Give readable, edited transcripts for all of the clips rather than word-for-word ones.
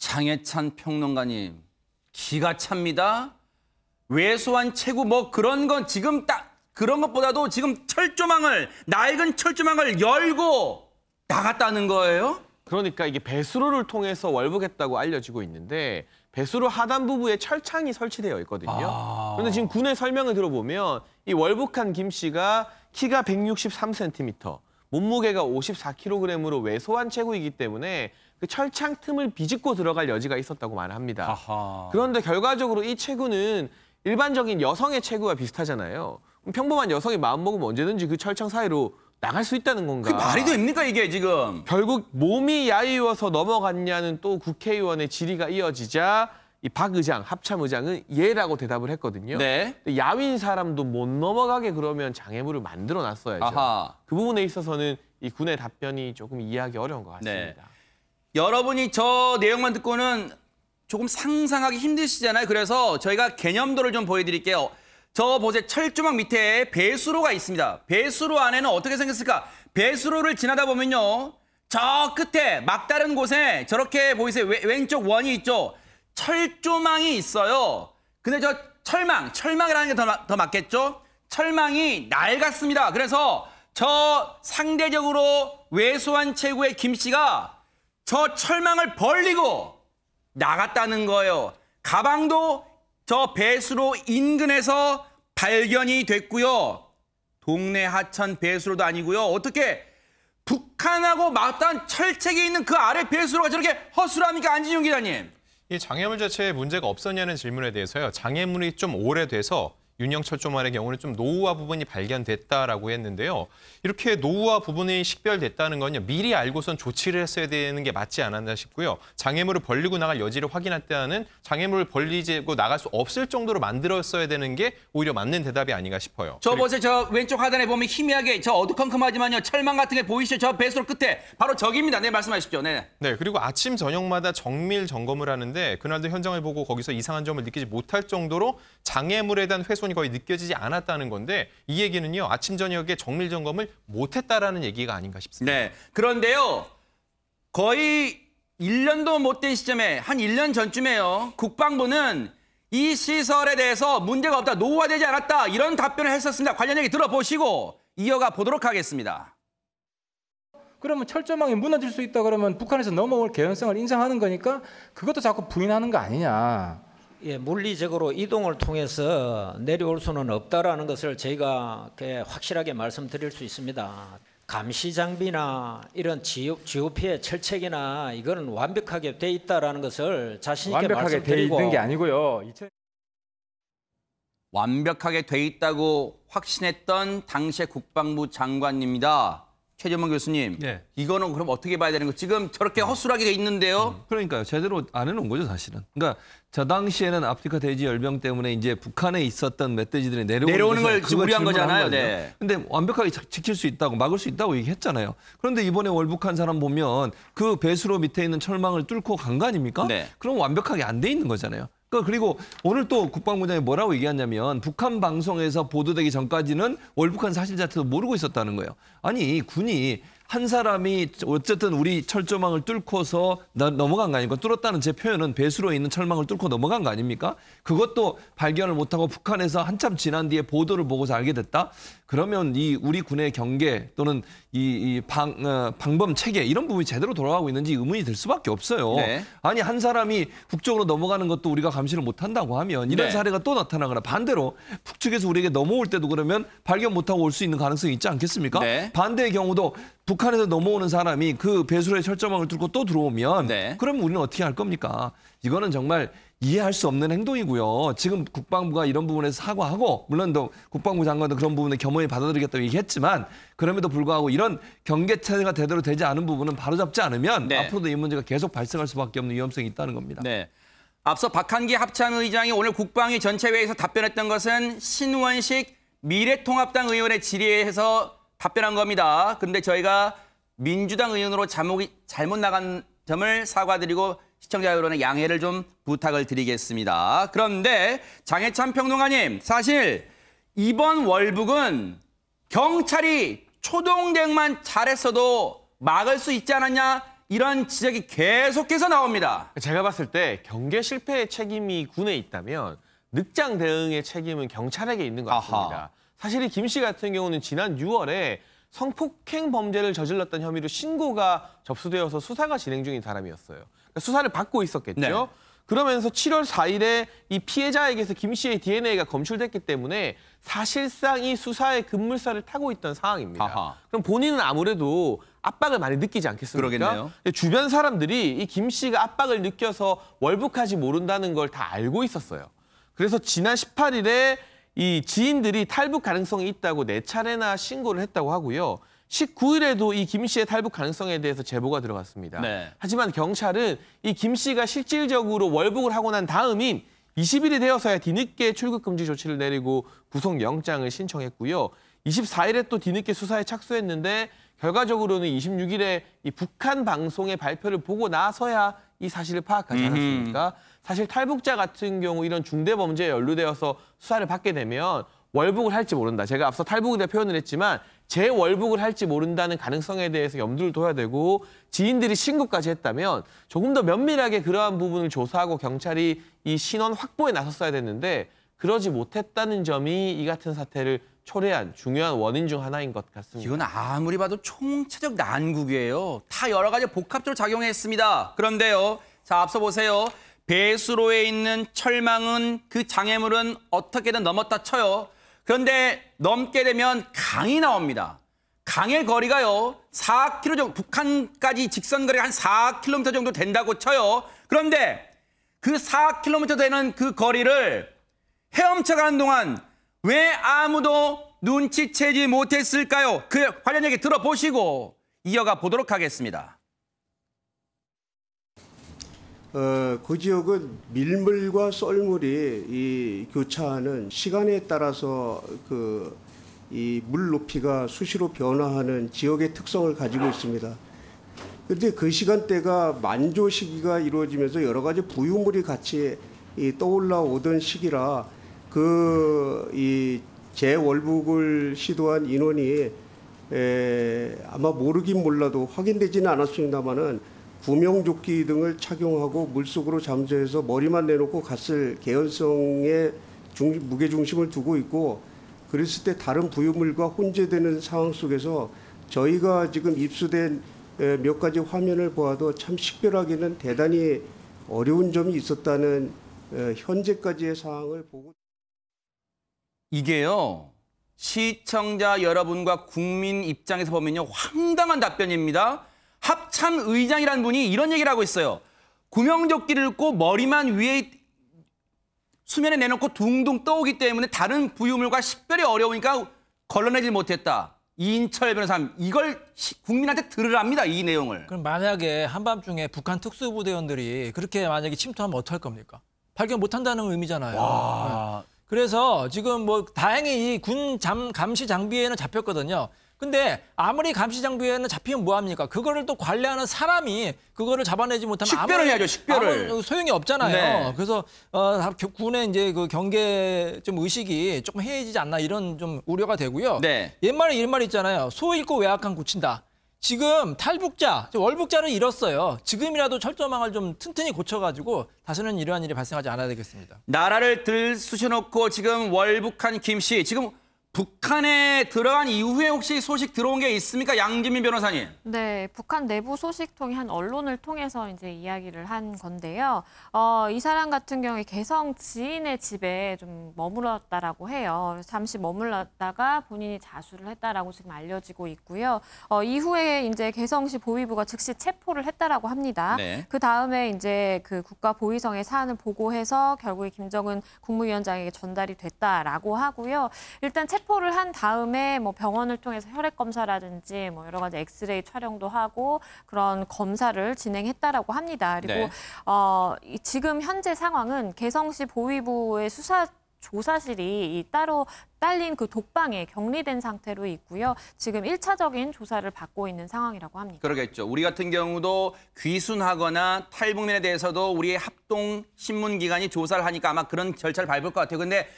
장해찬 평론가님, 기가 찹니다. 왜소한 체구 뭐 그런 건 지금 딱 그런 것보다도 지금 낡은 철조망을 열고 나갔다는 거예요? 그러니까 이게 배수로를 통해서 월북했다고 알려지고 있는데 배수로 하단 부부에 철창이 설치되어 있거든요. 그런데 지금 군의 설명을 들어보면 이 월북한 김 씨가 키가 163cm, 몸무게가 54kg으로 왜소한 체구이기 때문에 그 철창 틈을 비집고 들어갈 여지가 있었다고 말합니다. 아하. 그런데 결과적으로 이 체구는 일반적인 여성의 체구와 비슷하잖아요. 평범한 여성이 마음먹으면 언제든지 그 철창 사이로 나갈 수 있다는 건가? 그게 말이 됩니까 이게 지금? 결국 몸이 얄미워서 넘어갔냐는 또 국회의원의 질의가 이어지자 이 박 의장, 합참 의장은 예라고 대답을 했거든요. 네. 야윈 사람도 못 넘어가게 그러면 장애물을 만들어놨어야죠. 아하. 그 부분에 있어서는 이 군의 답변이 조금 이해하기 어려운 것 같습니다. 네. 여러분이 저 내용만 듣고는 조금 상상하기 힘드시잖아요. 그래서 저희가 개념도를 좀 보여드릴게요. 저 보세요. 철조망 밑에 배수로가 있습니다. 배수로 안에는 어떻게 생겼을까? 배수로를 지나다 보면요. 저 끝에 막다른 곳에 저렇게 보이세요? 왼쪽 원이 있죠? 철조망이 있어요. 근데 저 철망이라는 게 더 맞겠죠? 철망이 낡았습니다. 그래서 저 상대적으로 왜소한 체구의 김 씨가 저 철망을 벌리고 나갔다는 거예요. 가방도 저 배수로 인근에서 발견이 됐고요. 동네 하천 배수로도 아니고요. 어떻게 북한하고 맞닿은 철책이 있는 그 아래 배수로가 저렇게 허술합니까? 안진용 기자님. 이 장애물 자체에 문제가 없었냐는 질문에 대해서요. 장애물이 좀 오래돼서 윤형 철조망의 경우는 좀 노후화 부분이 발견됐다라고 했는데요. 이렇게 노후화 부분이 식별됐다는 건요. 미리 알고선 조치를 했어야 되는 게 맞지 않았나 싶고요. 장애물을 벌리고 나갈 여지를 확인할 때는 장애물을 벌리고 나갈 수 없을 정도로 만들었어야 되는 게 오히려 맞는 대답이 아닌가 싶어요. 저 보세요. 저 왼쪽 하단에 보면 희미하게 저 어두컴컴하지만요. 철망 같은 게 보이시죠? 저 배수로 끝에 바로 저기입니다. 네, 말씀하십시오. 네. 네, 그리고 아침 저녁마다 정밀 점검을 하는데 그날도 현장을 보고 거기서 이상한 점을 느끼지 못할 정도로 장애물에 대한 훼손이 거의 느껴지지 않았다는 건데 이 얘기는요. 아침 저녁에 정밀 점검을 못했다라는 얘기가 아닌가 싶습니다. 네. 그런데요. 거의 1년도 못 된 시점에 한 1년 전쯤에요. 국방부는 이 시설에 대해서 문제가 없다, 노후화되지 않았다 이런 답변을 했었습니다. 관련 얘기 들어보시고 이어가 보도록 하겠습니다. 그러면 철조망이 무너질 수 있다 그러면 북한에서 넘어올 개연성을 인정하는 거니까 그것도 자꾸 부인하는 거 아니냐. 예, 물리적으로 이동을 통해서 내려올 수는 없다라는 것을 저희가 확실하게 말씀드릴 수 있습니다. 감시 장비나 이런 GOP의 철책이나 이거는 완벽하게 돼 있다라는 것을 자신 있게 완벽하게 말씀드리고 돼 있는 게 아니고요. 완벽하게 돼 있다고 확신했던 당시의 국방부 장관입니다. 최재문 교수님, 네. 이거는 그럼 어떻게 봐야 되는 거? 지금 저렇게 허술하게 돼 있는데요. 그러니까요. 제대로 안 해놓은 거죠, 사실은. 그러니까 저 당시에는 아프리카 돼지 열병 때문에 이제 북한에 있었던 멧돼지들이 내려오는 걸 그걸 우려한 거잖아요. 질문한 네. 근데 완벽하게 지킬 수 있다고, 막을 수 있다고 얘기했잖아요. 그런데 이번에 월북한 사람 보면 그 배수로 밑에 있는 철망을 뚫고 간 거 아닙니까? 네. 그럼 완벽하게 안 돼 있는 거잖아요. 그리고 오늘 또 국방부장이 뭐라고 얘기했냐면 북한 방송에서 보도되기 전까지는 월북한 사실 자체도 모르고 있었다는 거예요. 아니, 군이 한 사람이 어쨌든 우리 철조망을 뚫고서 넘어간 거 아닙니까? 뚫었다는 제 표현은 배수로에 있는 철망을 뚫고 넘어간 거 아닙니까? 그것도 발견을 못하고 북한에서 한참 지난 뒤에 보도를 보고서 알게 됐다? 그러면 이 우리 군의 경계 또는 방범 체계 이런 부분이 제대로 돌아가고 있는지 의문이 들 수밖에 없어요. 네. 아니, 한 사람이 북쪽으로 넘어가는 것도 우리가 감시를 못한다고 하면 이런 네. 사례가 또 나타나거나 반대로 북측에서 우리에게 넘어올 때도 그러면 발견 못하고 올 수 있는 가능성이 있지 않겠습니까? 네. 반대의 경우도 북한에서 넘어오는 사람이 그 배수로의 철조망을 뚫고 또 들어오면 네. 그럼 우리는 어떻게 할 겁니까? 이거는 정말 이해할 수 없는 행동이고요. 지금 국방부가 이런 부분에서 사과하고 물론 또 국방부 장관도 그런 부분에 겸허히 받아들이겠다고 얘기했지만 그럼에도 불구하고 이런 경계체가 제대로 되지 않은 부분은 바로잡지 않으면 네. 앞으로도 이 문제가 계속 발생할 수밖에 없는 위험성이 있다는 겁니다. 네. 앞서 박한기 합참의장이 오늘 국방위 전체회의에서 답변했던 것은 신원식 미래통합당 의원의 질의에서 답변한 겁니다. 그런데 저희가 민주당 의원으로 자목이 잘못 나간 점을 사과드리고 시청자 여러분의 양해를 좀 부탁을 드리겠습니다. 그런데 장해찬 평론가님, 사실 이번 월북은 경찰이 초동대응만 잘했어도 막을 수 있지 않았냐 이런 지적이 계속해서 나옵니다. 제가 봤을 때 경계 실패의 책임이 군에 있다면 늑장 대응의 책임은 경찰에게 있는 것 같습니다. 아하. 사실 이 김 씨 같은 경우는 지난 6월에 성폭행 범죄를 저질렀던 혐의로 신고가 접수되어서 수사가 진행 중인 사람이었어요. 그러니까 수사를 받고 있었겠죠. 네. 그러면서 7월 4일에 이 피해자에게서 김 씨의 DNA가 검출됐기 때문에 사실상 이 수사의 급물살을 타고 있던 상황입니다. 아하. 그럼 본인은 아무래도 압박을 많이 느끼지 않겠습니까? 그러겠네요. 주변 사람들이 이 김 씨가 압박을 느껴서 월북하지 모른다는 걸 다 알고 있었어요. 그래서 지난 18일에 이 지인들이 탈북 가능성이 있다고 4차례나 신고를 했다고 하고요. 19일에도 이 김 씨의 탈북 가능성에 대해서 제보가 들어갔습니다. 네. 하지만 경찰은 이 김 씨가 실질적으로 월북을 하고 난 다음인 20일이 되어서야 뒤늦게 출국 금지 조치를 내리고 구속영장을 신청했고요. 24일에 또 뒤늦게 수사에 착수했는데 결과적으로는 26일에 이 북한 방송의 발표를 보고 나서야 이 사실을 파악하지 않았습니까? 사실 탈북자 같은 경우 이런 중대 범죄에 연루되어서 수사를 받게 되면 월북을 할지 모른다. 제가 앞서 탈북이라 표현을 했지만 재월북을 할지 모른다는 가능성에 대해서 염두를 둬야 되고 지인들이 신고까지 했다면 조금 더 면밀하게 그러한 부분을 조사하고 경찰이 이 신원 확보에 나섰어야 됐는데 그러지 못했다는 점이 이 같은 사태를 초래한 중요한 원인 중 하나인 것 같습니다. 이건 아무리 봐도 총체적 난국이에요. 다 여러 가지 복합적으로 작용했습니다. 그런데요. 자, 앞서 보세요. 배수로에 있는 철망은 그 장애물은 어떻게든 넘었다 쳐요. 그런데 넘게 되면 강이 나옵니다. 강의 거리가요. 4km 정도, 북한까지 직선 거리가 한 4km 정도 된다고 쳐요. 그런데 그 4km 되는 그 거리를 헤엄쳐가는 동안 왜 아무도 눈치채지 못했을까요? 그 관련 얘기 들어보시고 이어가 보도록 하겠습니다. 그 지역은 밀물과 썰물이 이 교차하는 시간에 따라서 이 물 높이가 수시로 변화하는 지역의 특성을 가지고 있습니다. 그런데 그 시간대가 만조 시기가 이루어지면서 여러 가지 부유물이 같이 떠올라오던 시기라 이 재월북을 시도한 인원이 아마 모르긴 몰라도 확인되지는 않았습니다만은 구명조끼 등을 착용하고 물속으로 잠수해서 머리만 내놓고 갔을 개연성에 무게중심을 두고 있고 그랬을 때 다른 부유물과 혼재되는 상황 속에서 저희가 지금 입수된 몇 가지 화면을 보아도 참 식별하기는 대단히 어려운 점이 있었다는 현재까지의 상황을 보고 이게요. 시청자 여러분과 국민 입장에서 보면요. 황당한 답변입니다. 합참의장이라는 분이 이런 얘기를 하고 있어요. 구명조끼를 입고 머리만 위에 수면에 내놓고 둥둥 떠오기 때문에 다른 부유물과 식별이 어려우니까 걸러내질 못했다. 이인철 변호사, 이걸 국민한테 들으랍니다. 이 내용을. 그럼 만약에 한밤중에 북한 특수부대원들이 그렇게 만약에 침투하면 어떡할 겁니까? 발견 못한다는 의미잖아요. 와. 그래서 지금 뭐 다행히 이 군 감시 장비에는 잡혔거든요. 근데 아무리 감시 장비에는 잡히면 뭐합니까? 그거를 또 관리하는 사람이 그거를 잡아내지 못하면 식별을 해야죠, 식별을. 아무 소용이 없잖아요. 네. 그래서 군의 이제 그 경계 좀 의식이 조금 해이해지지 않나 이런 좀 우려가 되고요. 네. 옛말에 이런 말 있잖아요. 소 잃고 외악한 고친다. 지금 탈북자, 월북자를 잃었어요. 지금이라도 철조망을 좀 튼튼히 고쳐가지고 다시는 이러한 일이 발생하지 않아야 되겠습니다. 나라를 들쑤셔놓고 지금 월북한 김 씨, 지금 북한에 들어간 이후에 혹시 소식 들어온 게 있습니까? 양진민 변호사님. 네, 북한 내부 소식통이 한 언론을 통해서 이제 이야기를 한 건데요. 이 사람 같은 경우에 개성 지인의 집에 좀 머물렀다라고 해요. 그래서 잠시 머물렀다가 본인이 자수를 했다라고 지금 알려지고 있고요. 이후에 이제 개성시 보위부가 즉시 체포를 했다라고 합니다. 네. 그 다음에 이제 그 국가보위성의 사안을 보고해서 결국에 김정은 국무위원장에게 전달이 됐다라고 하고요. 일단 체포를 한 다음에 뭐 병원을 통해서 혈액 검사라든지 뭐 여러 가지 엑스레이 촬영도 하고 그런 검사를 진행했다라고 합니다. 그리고 네. 지금 현재 상황은 개성시 보위부의 수사 조사실이 이 따로 딸린 그 독방에 격리된 상태로 있고요. 지금 1차적인 조사를 받고 있는 상황이라고 합니다. 그러겠죠. 우리 같은 경우도 귀순하거나 탈북민에 대해서도 우리의 합동 신문기관이 조사를 하니까 아마 그런 절차를 밟을 것 같아요. 근데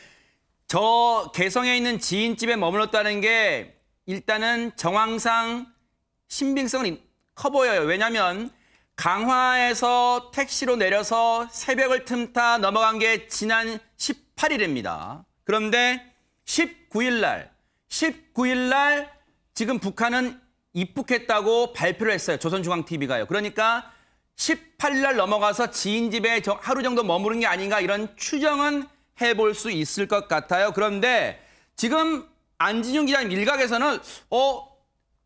저 개성에 있는 지인집에 머물렀다는 게 일단은 정황상 신빙성은 커 보여요. 왜냐하면 강화에서 택시로 내려서 새벽을 틈타 넘어간 게 지난 18일입니다. 그런데 19일 날 지금 북한은 입국했다고 발표를 했어요. 조선중앙TV가요. 그러니까 18일 날 넘어가서 지인 집에 하루 정도 머무른 게 아닌가 이런 추정은 해볼 수 있을 것 같아요. 그런데 지금 안진용 기자님 일각에서는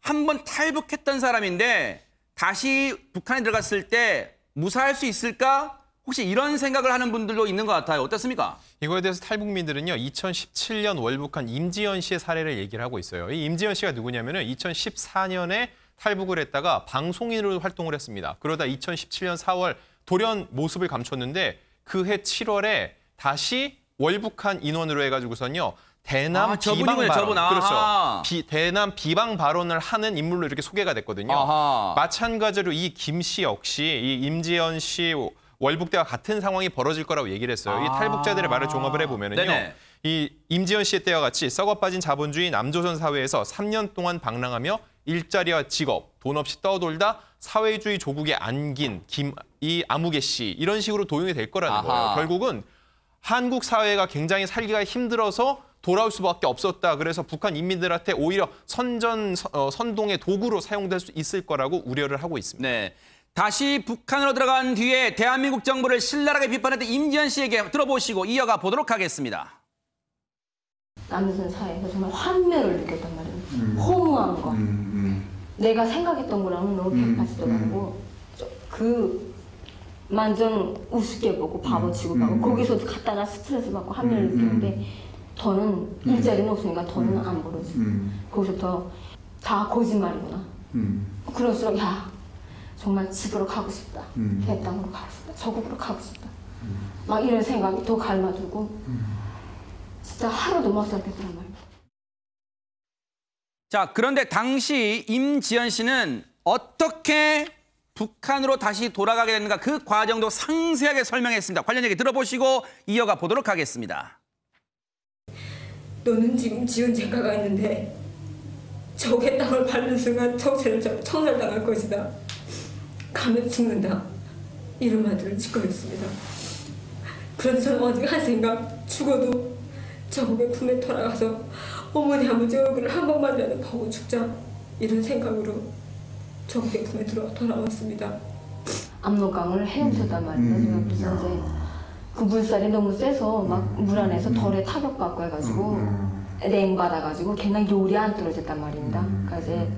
한번 탈북했던 사람인데 다시 북한에 들어갔을 때 무사할 수 있을까? 혹시 이런 생각을 하는 분들도 있는 것 같아요. 어떻습니까? 이거에 대해서 탈북민들은요, 2017년 월북한 임지연 씨의 사례를 얘기를 하고 있어요. 이 임지연 씨가 누구냐면은 2014년에 탈북을 했다가 방송인으로 활동을 했습니다. 그러다 2017년 4월 돌연 모습을 감췄는데 그해 7월에 다시 월북한 인원으로 해가지고선요. 대남 비방 발언, 그렇죠. 대남 비방 발언을 하는 인물로 이렇게 소개가 됐거든요. 마찬가지로 이 김 씨 역시 이 임지연 씨 월북 때와 같은 상황이 벌어질 거라고 얘기를 했어요. 이 탈북자들의 말을 종합을 해보면은요. 이 임지연 씨의 때와 같이 썩어빠진 자본주의 남조선 사회에서 3년 동안 방랑하며 일자리와 직업, 돈 없이 떠돌다 사회주의 조국에 안긴 이 아무개 씨 이런 식으로 도용이 될 거라는 거예요. 결국은 한국 사회가 굉장히 살기가 힘들어서 돌아올 수밖에 없었다. 그래서 북한 인민들한테 오히려 선동의 도구로 사용될 수 있을 거라고 우려를 하고 있습니다. 네. 다시 북한으로 들어간 뒤에 대한민국 정부를 신랄하게 비판했던 임지연 씨에게 들어보시고 이어가 보도록 하겠습니다. 남조선 사회에서 정말 환멸을 느꼈단 말이에요. 허무한 거. 내가 생각했던 거랑은 너무 180도 다르고 그만 좀 우습게 보고 바보 취급하고 거기서 갖다가 스트레스 받고 환멸을 느꼈는데 더는 일자리는 없으니까 더는 안 벌어지. 거기서부터 다 거짓말이구나. 그럴수록 정말 집으로 가고 싶다. 배 땅으로 가고 싶다. 저국으로 가고 싶다. 막 이런 생각이 더 갈라들고 진짜 하루도 못 살겠더란 말이에요. 자, 그런데 당시 임지연 씨는 어떻게 북한으로 다시 돌아가게 됐는가 그 과정도 상세하게 설명했습니다. 관련 얘기 들어보시고 이어가 보도록 하겠습니다. 너는 지금 지은 죄가가 있는데 적의 땅을 밟는 순간 청살당할 것이다. 가면 죽는다. 이런 말들을 짓고 있습니다. 그런데 저는 어디 한 생각 죽어도 저국의 품에 돌아가서 어머니 아버지 얼굴을 한 번만이라도 보고 죽자. 이런 생각으로 저국의 품에 돌아왔습니다. 압록강을 헤엄쳤단 말이에요. 그래서 이제 그 물살이 너무 세서 막 물 안에서 덜에 타격받고 해가지고 냉 받아가지고 걔는 요리 안 떨어졌단 말입니다. 그러니까 이제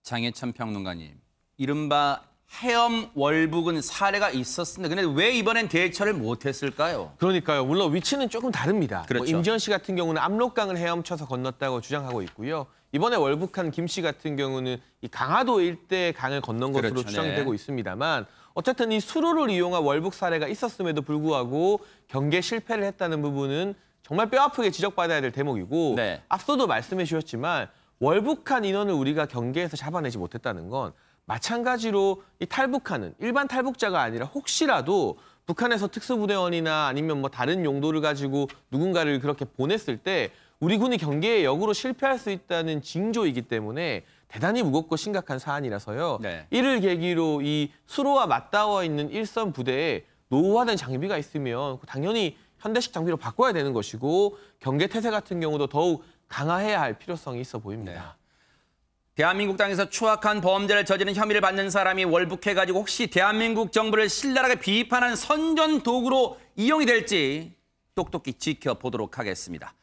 장혜찬 평론가님, 이른바 해엄 월북은 사례가 있었습니다. 근데 왜 이번엔 대처를 못했을까요? 그러니까요. 물론 위치는 조금 다릅니다. 그렇죠. 임지연 씨 같은 경우는 압록강을 헤엄쳐서 건넜다고 주장하고 있고요. 이번에 월북한 김 씨 같은 경우는 이 강화도 일대 강을 건넌 것으로 그렇죠. 추정이 되고 있습니다만 어쨌든 이 수로를 이용한 월북 사례가 있었음에도 불구하고 경계 실패를 했다는 부분은 정말 뼈아프게 지적받아야 될 대목이고 앞서도 말씀해 주셨지만 월북한 인원을 우리가 경계에서 잡아내지 못했다는 건 마찬가지로 이 탈북하는 일반 탈북자가 아니라 혹시라도 북한에서 특수부대원이나 아니면 뭐 다른 용도를 가지고 누군가를 그렇게 보냈을 때 우리 군이 경계에 역으로 실패할 수 있다는 징조이기 때문에 대단히 무겁고 심각한 사안이라서요. 이를 계기로 이 수로와 맞닿아 있는 일선 부대에 노후화된 장비가 있으면 당연히 현대식 장비로 바꿔야 되는 것이고 경계 태세 같은 경우도 더욱 강화해야 할 필요성이 있어 보입니다. 대한민국 땅에서 추악한 범죄를 저지른 혐의를 받는 사람이 월북해가지고 혹시 대한민국 정부를 신랄하게 비판하는 선전 도구로 이용이 될지 똑똑히 지켜보도록 하겠습니다.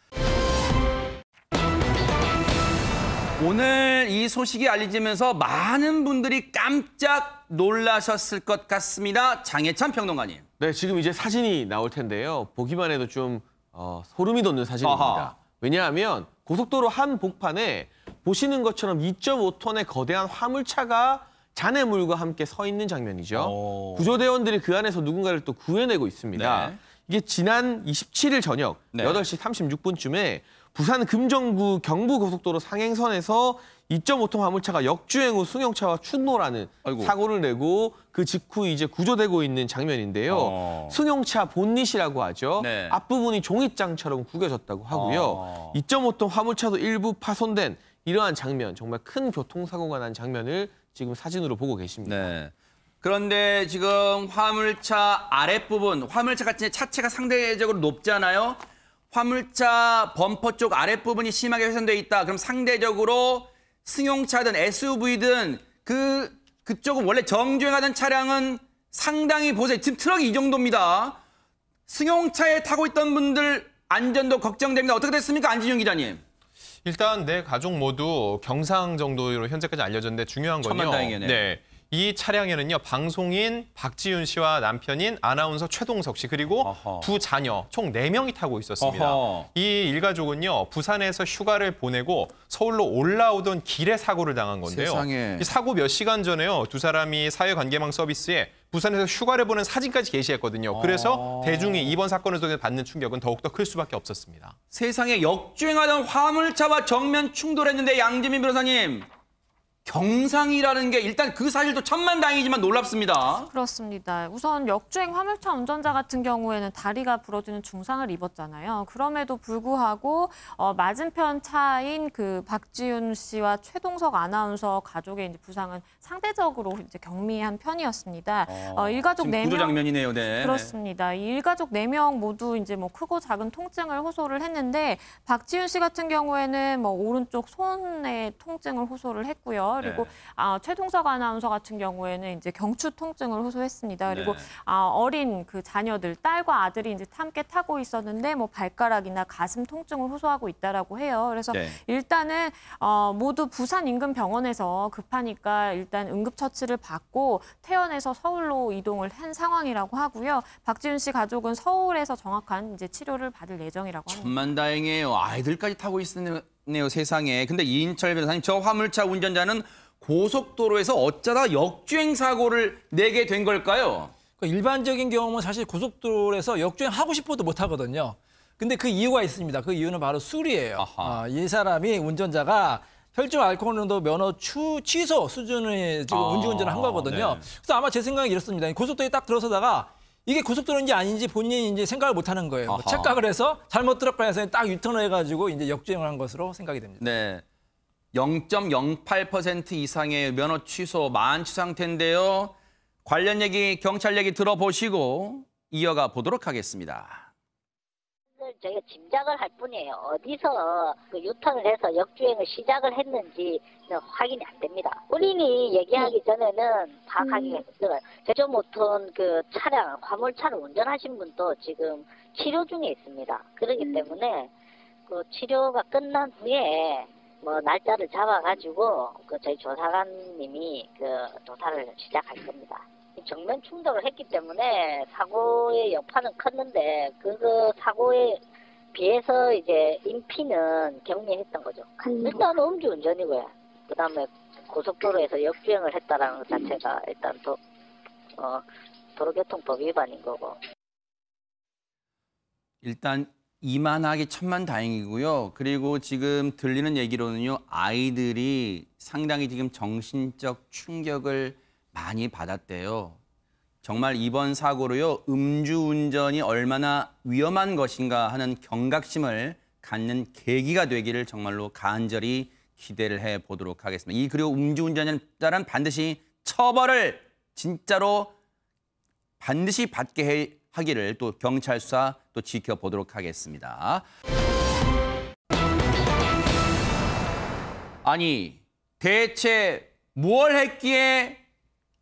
오늘 이 소식이 알려지면서 많은 분들이 깜짝 놀라셨을 것 같습니다. 장혜찬 평론가님. 네, 지금 이제 사진이 나올 텐데요. 보기만 해도 좀 소름이 돋는 사진입니다. 왜냐하면 고속도로 한 복판에 보시는 것처럼 2.5톤의 거대한 화물차가 잔해물과 함께 서 있는 장면이죠. 구조대원들이 그 안에서 누군가를 또 구해내고 있습니다. 이게 지난 27일 저녁 8시 36분쯤에 부산 금정구 경부고속도로 상행선에서 2.5톤 화물차가 역주행 후 승용차와 충돌하는 사고를 내고 그 직후 이제 구조되고 있는 장면인데요. 승용차 본닛이라고 하죠. 앞부분이 종잇장처럼 구겨졌다고 하고요. 2.5톤 화물차도 일부 파손된 이러한 장면, 정말 큰 교통사고가 난 장면을 지금 사진으로 보고 계십니다. 네. 그런데 지금 화물차 아랫부분, 화물차가 차체가 상대적으로 높잖아요. 화물차 범퍼 쪽 아랫부분이 심하게 훼손돼 있다. 그럼 상대적으로 승용차든 SUV든 그쪽은 원래 정주행하던 차량은 상당히 보세요. 지금 트럭이 이 정도입니다. 승용차에 타고 있던 분들 안전도 걱정됩니다. 어떻게 됐습니까? 안진용 기자님. 일단 네 가족 모두 경상 정도로 현재까지 알려졌는데 중요한 건요. 천만다행이네. 네. 이 차량에는요. 방송인 박지윤 씨와 남편인 아나운서 최동석 씨 그리고 어허. 두 자녀 총 4명이 타고 있었습니다. 어허. 이 일가족은요. 부산에서 휴가를 보내고 서울로 올라오던 길에 사고를 당한 건데요. 세상에. 이 사고 몇 시간 전에요. 두 사람이 사회관계망 서비스에 부산에서 휴가를 보낸 사진까지 게시했거든요. 그래서 대중이 이번 사건을 통해 받는 충격은 더욱더 클 수밖에 없었습니다. 세상에 역주행하던 화물차와 정면 충돌했는데 양재민 변호사님. 경상이라는 게 일단 그 사실도 천만다행이지만 놀랍습니다. 그렇습니다. 우선 역주행 화물차 운전자 같은 경우에는 다리가 부러지는 중상을 입었잖아요. 그럼에도 불구하고 맞은편 차인 그 박지윤 씨와 최동석 아나운서 가족의 이제 부상은 상대적으로 이제 경미한 편이었습니다. 일가족 4명 구조 장면이네요. 네. 그렇습니다. 이 일가족 4명 모두 이제 뭐 크고 작은 통증을 호소를 했는데 박지윤 씨 같은 경우에는 뭐 오른쪽 손에 통증을 호소를 했고요. 그리고 네. 최동석 아나운서 같은 경우에는 이제 경추 통증을 호소했습니다. 그리고 네. 어린 그 자녀들, 딸과 아들이 이제 함께 타고 있었는데 뭐 발가락이나 가슴 통증을 호소하고 있다라고 해요. 그래서 네. 일단은 모두 부산 인근 병원에서 급하니까 일단 응급처치를 받고 퇴원해서 서울로 이동을 한 상황이라고 하고요. 박지윤 씨 가족은 서울에서 정확한 이제 치료를 받을 예정이라고 합니다. 천만다행이에요. 아이들까지 타고 있네요, 세상에. 근데 이인철 변호사님, 저 화물차 운전자는 고속도로에서 어쩌다 역주행 사고를 내게 된 걸까요? 일반적인 경우는 사실 고속도로에서 역주행하고 싶어도 못 하거든요. 근데 그 이유가 있습니다. 그 이유는 바로 술이에요. 이 사람이 운전자가 혈중 알코올 농도 면허 취소 수준의 지금 음주운전을 한 거거든요. 네. 그래서 아마 제 생각이 이렇습니다. 고속도로에 딱 들어서다가 이게 고속도로인지 아닌지 본인이 이제 생각을 못 하는 거예요. 아하. 착각을 해서 잘못 들었거나 해서 딱 유턴을 해가지고 이제 역주행을 한 것으로 생각이 됩니다. 네. 0.08% 이상의 면허 취소, 만취 상태인데요. 관련 얘기, 경찰 얘기 들어보시고 이어가 보도록 하겠습니다. 저희가 짐작을 할 뿐이에요. 어디서 그 유턴을 해서 역주행을 시작을 했는지 확인이 안 됩니다. 본인이 얘기하기 전에는 파악하기가 힘들어요. 제조모톤 그 차량, 화물차를 운전하신 분도 지금 치료 중에 있습니다. 그렇기 때문에 그 치료가 끝난 후에 뭐 날짜를 잡아가지고 그 저희 조사관님이 그 조사를 시작할 겁니다. 정면 충돌을 했기 때문에 사고의 여파는 컸는데 그 사고에 비해서 이제 인피는 경미했던 거죠. 일단 음주운전이고요. 그다음에 고속도로에서 역주행을 했다라는 것 자체가 일단 도로교통법 위반인 거고. 일단 이만하기 천만다행이고요. 그리고 지금 들리는 얘기로는요. 아이들이 상당히 지금 정신적 충격을 많이 받았대요. 정말 이번 사고로요. 음주운전이 얼마나 위험한 것인가 하는 경각심을 갖는 계기가 되기를 정말로 간절히 기대를 해보도록 하겠습니다. 그리고 음주운전자는 반드시 처벌을 진짜로 반드시 받게 하기를 또 경찰 수사 또 지켜보도록 하겠습니다. 아니, 대체 뭘 했기에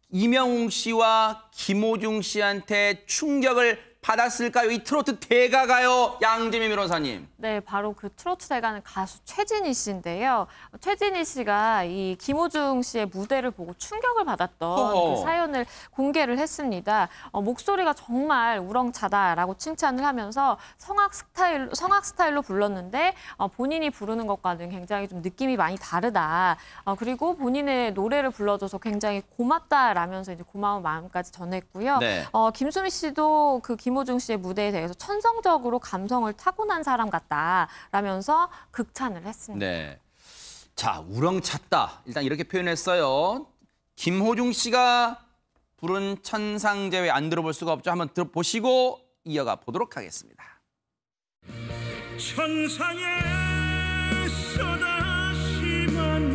이명웅 씨와 김호중 씨한테 충격을 받았을까요? 이 트로트 대가가요, 양재민 변호사님. 네, 바로 그 트로트 대가는 가수 최진희 씨인데요. 최진희 씨가 이 김호중 씨의 무대를 보고 충격을 받았던 그 사연을 공개를 했습니다. 목소리가 정말 우렁차다라고 칭찬을 하면서 성악 스타일로 불렀는데 본인이 부르는 것과는 굉장히 좀 느낌이 많이 다르다. 그리고 본인의 노래를 불러줘서 굉장히 고맙다라면서 이제 고마운 마음까지 전했고요. 네. 김수미 씨도 그 김호중 씨의 무대에 대해서 천성적으로 감성을 타고난 사람 같다라면서 극찬을 했습니다. 네. 자, 우렁찼다. 일단 이렇게 표현했어요. 김호중 씨가 부른 천상제외 안 들어볼 수가 없죠. 한번 들어보시고 이어가 보도록 하겠습니다. 천상에 쏟아심은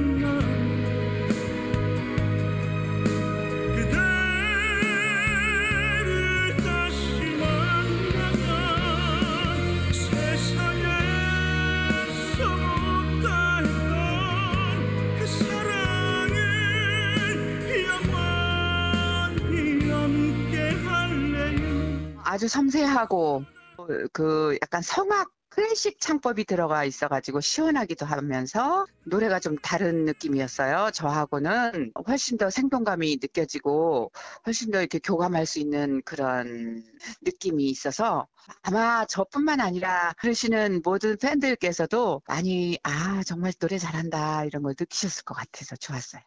아주 섬세하고 그 약간 성악 클래식 창법이 들어가 있어가지고 시원하기도 하면서 노래가 좀 다른 느낌이었어요. 저하고는 훨씬 더 생동감이 느껴지고 훨씬 더 이렇게 교감할 수 있는 그런 느낌이 있어서 아마 저뿐만 아니라 그러시는 모든 팬들께서도 많이 정말 노래 잘한다 이런 걸 느끼셨을 것 같아서 좋았어요.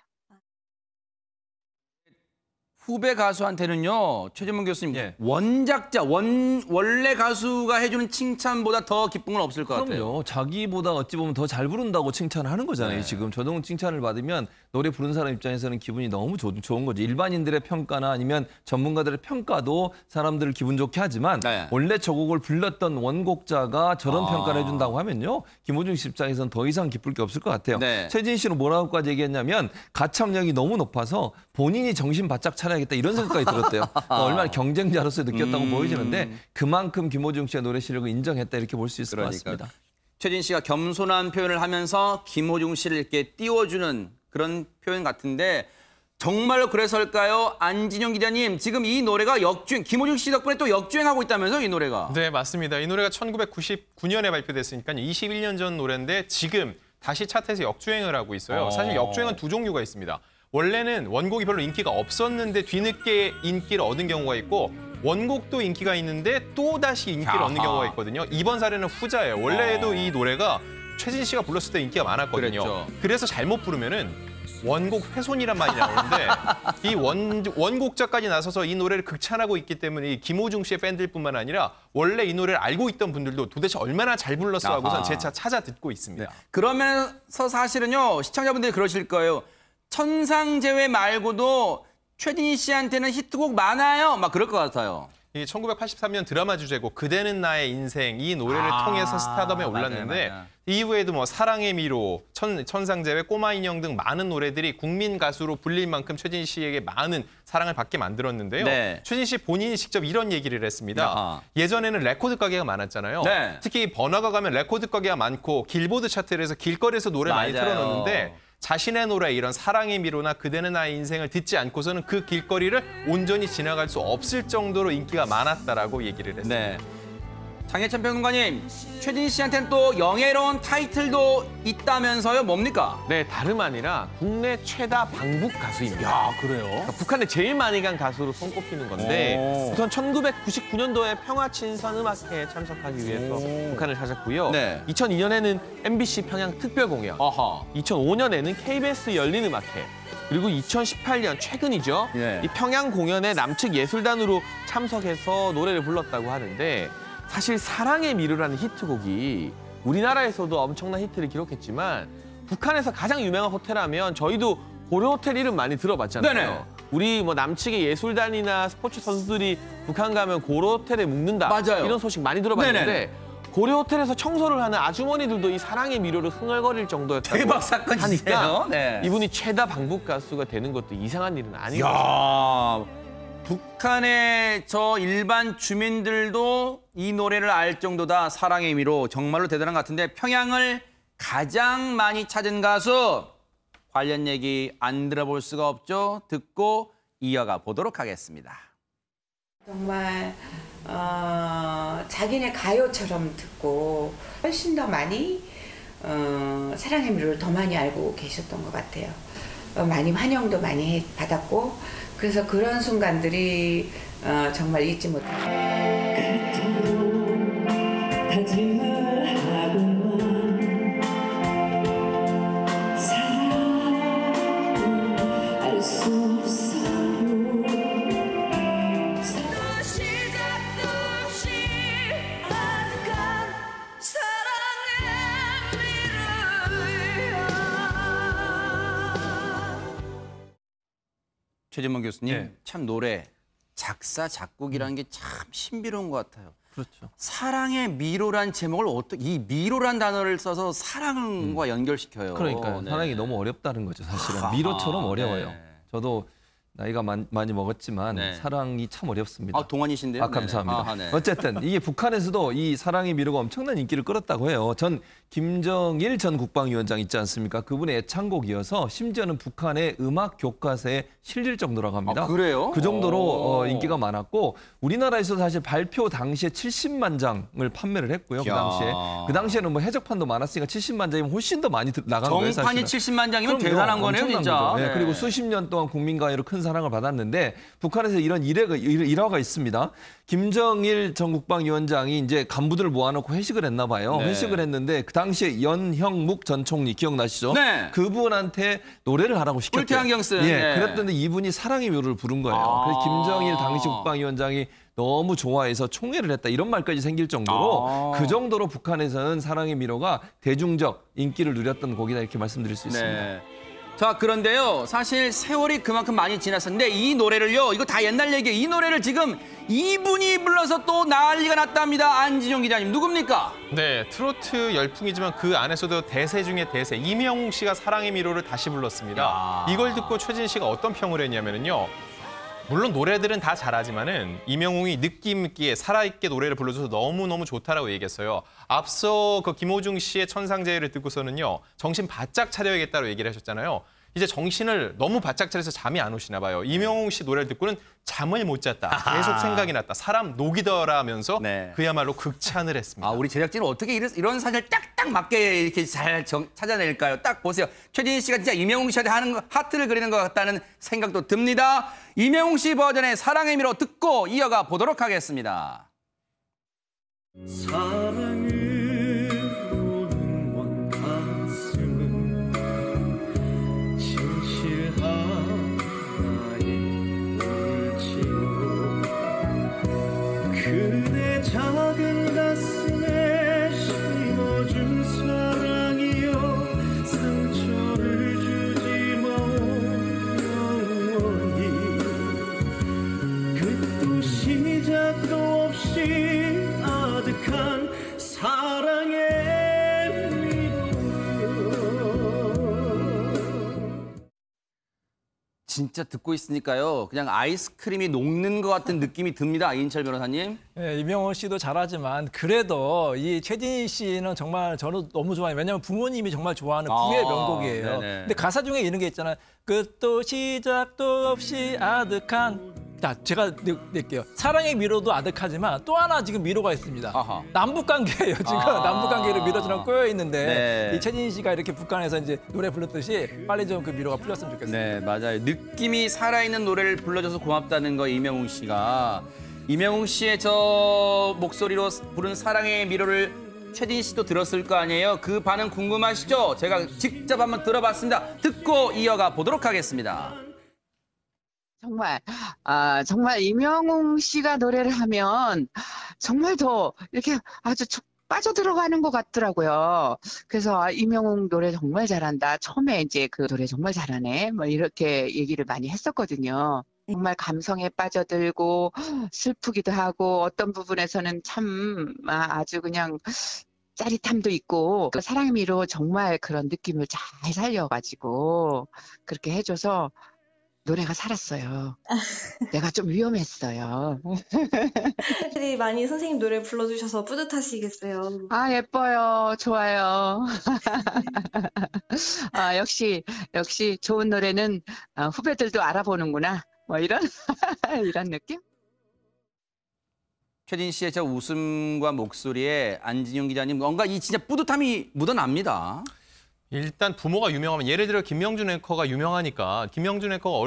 후배 가수한테는요, 최진문 교수님, 예. 원작자, 원래 가수가 해주는 칭찬보다 더 기쁜 건 없을 것 같아요. 그럼요. 자기보다 어찌 보면 더 잘 부른다고 칭찬을 하는 거잖아요. 네. 지금 저동 칭찬을 받으면 노래 부른 사람 입장에서는 기분이 너무 좋은 거죠. 일반인들의 평가나 아니면 전문가들의 평가도 사람들을 기분 좋게 하지만 네. 원래 저 곡을 불렀던 원곡자가 저런 평가를 해준다고 하면요. 김호중 씨 입장에서는 더 이상 기쁠 게 없을 것 같아요. 네. 최진 씨는 뭐라고까지 얘기했냐면 가창력이 너무 높아서 본인이 정신 바짝 차려야겠다 이런 생각이 들었대요. 얼마나 경쟁자로서 느꼈다고 보여지는데 그만큼 김호중 씨의 노래 실력을 인정했다 이렇게 볼 수 있을 것 같습니다. 최진 씨가 겸손한 표현을 하면서 김호중 씨를 이렇게 띄워주는 그런 표현 같은데 정말로 그래서일까요? 안진영 기자님, 지금 이 노래가 역주행, 김호중 씨 덕분에 또 역주행하고 있다면서요, 이 노래가? 네, 맞습니다. 이 노래가 1999년에 발표됐으니까 21년 전 노래인데 지금 다시 차트에서 역주행을 하고 있어요. 사실 역주행은 두 종류가 있습니다. 원래는 원곡이 별로 인기가 없었는데 뒤늦게 인기를 얻은 경우가 있고 원곡도 인기가 있는데 또다시 인기를 얻는 경우가 있거든요. 이번 사례는 후자예요. 원래도 이 노래가 최진 씨가 불렀을 때 인기가 많았거든요. 그랬죠. 그래서 잘못 부르면은 원곡 훼손이란 말이 나오는데 이 원곡자까지 나서서 이 노래를 극찬하고 있기 때문에 이 김호중 씨의 팬들뿐만 아니라 원래 이 노래를 알고 있던 분들도 도대체 얼마나 잘 불렀어 하고선 재차 찾아 듣고 있습니다. 네. 그러면서 사실은요, 시청자분들이 그러실 거예요. 천상재회 말고도 최진 씨한테는 히트곡 많아요. 막 그럴 것 같아요. 이 1983년 드라마 주제곡 그대는 나의 인생 이 노래를 통해서 스타덤에 올랐는데 맞아요. 이후에도 뭐 사랑의 미로, 천상재회, 꼬마 인형 등 많은 노래들이 국민 가수로 불릴 만큼 최진 씨에게 많은 사랑을 받게 만들었는데요. 네. 최진 씨 본인이 직접 이런 얘기를 했습니다. 예전에는 레코드 가게가 많았잖아요. 네. 특히 번화가 가면 레코드 가게가 많고 길보드 차트에서 길거리에서 노래 많이 맞아요. 틀어놓는데 자신의 노래 이런 사랑의 미로나 그대는 나의 인생을 듣지 않고서는 그 길거리를 온전히 지나갈 수 없을 정도로 인기가 많았다라고 얘기를 했습니다. 네. 장혜찬 평론가님, 최진 씨한테는 또 영예로운 타이틀도 있다면서요? 뭡니까? 네, 다름 아니라 국내 최다 방북 가수입니다. 야, 그래요? 그러니까 북한에 제일 많이 간 가수로 손꼽히는 건데 우선 1999년도에 평화친선음악회에 참석하기 위해서 북한을 찾았고요. 네. 2002년에는 MBC 평양 특별공연, 2005년에는 KBS 열린음악회, 그리고 2018년 최근이죠. 네. 이 평양 공연에 남측 예술단으로 참석해서 노래를 불렀다고 하는데 사실 사랑의 미로라는 히트곡이 우리나라에서도 엄청난 히트를 기록했지만 북한에서 가장 유명한 호텔 하면 저희도 고려호텔 이름 많이 들어봤잖아요. 네네. 우리 뭐 남측의 예술단이나 스포츠 선수들이 북한 가면 고려호텔에 묵는다. 맞아요. 이런 소식 많이 들어봤는데 네네. 고려호텔에서 청소를 하는 아주머니들도 이 사랑의 미로를 흥얼거릴 정도였다고 대박 사건이세요. 하니까 네. 이분이 최다 방북 가수가 되는 것도 이상한 일은 아닌 거죠. 야, 북한의 저 일반 주민들도 이 노래를 알 정도다. 사랑의 미로. 정말로 대단한 것 같은데 평양을 가장 많이 찾은 가수 관련 얘기 안 들어볼 수가 없죠. 듣고 이어가 보도록 하겠습니다. 정말 자기네 가요처럼 듣고 훨씬 더 많이 사랑의 미로를 더 많이 알고 계셨던 것 같아요. 많이 환영도 많이 받았고 그래서 그런 순간들이 정말 잊지 못해요. 최진문 교수님, 네. 참 노래 작사 작곡이라는 게 참 신비로운 것 같아요. 그렇죠. 사랑의 미로란 제목을 이 미로란 단어를 써서 사랑과 연결시켜요. 그러니까요. 네. 사랑이 너무 어렵다는 거죠, 사실은. 미로처럼 어려워요. 네. 저도 나이가 많이 먹었지만 네. 사랑이 참 어렵습니다. 동안이신데요? 감사합니다. 네. 어쨌든 이게 북한에서도 이 사랑의 미로가 엄청난 인기를 끌었다고 해요. 전 김정일 전 국방위원장 있지 않습니까? 그분의 애창곡이어서 심지어는 북한의 음악 교과서에 실릴 정도라고 합니다. 그래요? 그 정도로 인기가 많았고 우리나라에서 사실 발표 당시에 70만 장을 판매를 했고요. 그 당시에는 뭐 해적판도 많았으니까 70만 장이면 훨씬 더 많이 나간 거예요. 정판이 사실은. 70만 장이면 대단한 거네요, 진짜. 네. 그리고 수십 년 동안 국민가요로 큰 사랑을 받았는데 북한에서 이런 일화가 있습니다. 김정일 전 국방위원장이 이제 간부들을 모아놓고 회식을 했나 봐요. 네. 회식을 했는데 그 당시에 연형묵 전 총리 기억나시죠? 네. 그분한테 노래를 하라고 시켰대요. 꿀테 안경 쓴. 예, 네. 그랬더니 이분이 사랑의 묘를 부른 거예요. 그래서 김정일 당시 국방위원장이 너무 좋아해서 총애를 했다 이런 말까지 생길 정도로 그 정도로 북한에서는 사랑의 미로가 대중적 인기를 누렸던 곡이다 이렇게 말씀드릴 수 있습니다. 네. 자, 그런데요. 사실 세월이 그만큼 많이 지났었는데 이 노래를요. 이거 다 옛날 얘기예요. 이 노래를 지금 이분이 불러서 또 난리가 났답니다. 안진용 기자님. 누굽니까? 네, 트로트 열풍이지만 그 안에서도 대세 중에 대세. 이명웅 씨가 사랑의 미로를 다시 불렀습니다. 이걸 듣고 최진 씨가 어떤 평을 했냐면요. 물론 노래들은 다 잘하지만은 이명웅이 느낌 있게 살아있게 노래를 불러줘서 너무너무 좋다라고 얘기했어요. 앞서 그 김호중 씨의 천상제의를 듣고서는요. 정신 바짝 차려야겠다고 얘기를 하셨잖아요. 이제 정신을 너무 바짝 차려서 잠이 안 오시나 봐요. 이명웅 씨 노래를 듣고는 잠을 못 잤다. 계속 생각이 났다. 사람 녹이더라 하면서 그야말로 극찬을 했습니다. 우리 제작진은 어떻게 이런 사진을 딱딱 맞게 이렇게 잘 찾아낼까요? 딱 보세요. 최진희 씨가 진짜 이명웅 씨한테 하는 하트를 그리는 것 같다는 생각도 듭니다. 이명웅 씨 버전의 사랑의 미로 듣고 이어가 보도록 하겠습니다. 사랑을 오는 가슴은 진실한 나의 울지요 그대 작은 가슴에 심어준 사랑이여 상처를 주지 마 영원히 끝도 시작도 없이 아득한 사랑의 진짜 듣고 있으니까요. 그냥 아이스크림이 녹는 것 같은 느낌이 듭니다. 이인철 변호사님. 네, 이명호 씨도 잘하지만 그래도 이 최진희 씨는 정말 저는 너무 좋아해요. 왜냐하면 부모님이 정말 좋아하는 부의 명곡이에요. 네네. 근데 가사 중에 이런 게 있잖아요. 끝도 시작도 없이 아득한. 자, 제가 낼게요. 사랑의 미로도 아득하지만 또 하나 지금 미로가 있습니다. 남북관계예요. 지금 남북관계를 미로처럼 꼬여 있는데 이 최진희 씨가 이렇게 북한에서 이제 노래 불렀듯이 빨리 좀 그 미로가 풀렸으면 좋겠어요. 네, 맞아요. 느낌이 살아있는 노래를 불러줘서 고맙다는 거 이명웅 씨가. 이명웅 씨의 저 목소리로 부른 사랑의 미로를 최진희 씨도 들었을 거 아니에요? 그 반응 궁금하시죠? 제가 직접 한번 들어봤습니다. 듣고 이어가 보도록 하겠습니다. 정말 이명웅 씨가 노래를 하면 정말 더 이렇게 아주 빠져들어가는 것 같더라고요. 그래서 이명웅 노래 정말 잘한다. 처음에 이제 그 노래 정말 잘하네. 뭐 이렇게 얘기를 많이 했었거든요. 정말 감성에 빠져들고 슬프기도 하고 어떤 부분에서는 참 아주 그냥 짜릿함도 있고 사랑의 미로 정말 그런 느낌을 잘 살려가지고 그렇게 해줘서 노래가 살았어요. 내가 좀 위험했어요. 팬들이 많이 선생님 노래 불러주셔서 뿌듯하시겠어요. 예뻐요. 좋아요. 역시 좋은 노래는 후배들도 알아보는구나. 뭐 이런 느낌? 최진 씨의 저 웃음과 목소리에 안진용 기자님 뭔가 이 진짜 뿌듯함이 묻어납니다. 일단 부모가 유명하면 예를 들어 김명준 앵커가 유명하니까 김명준 앵커가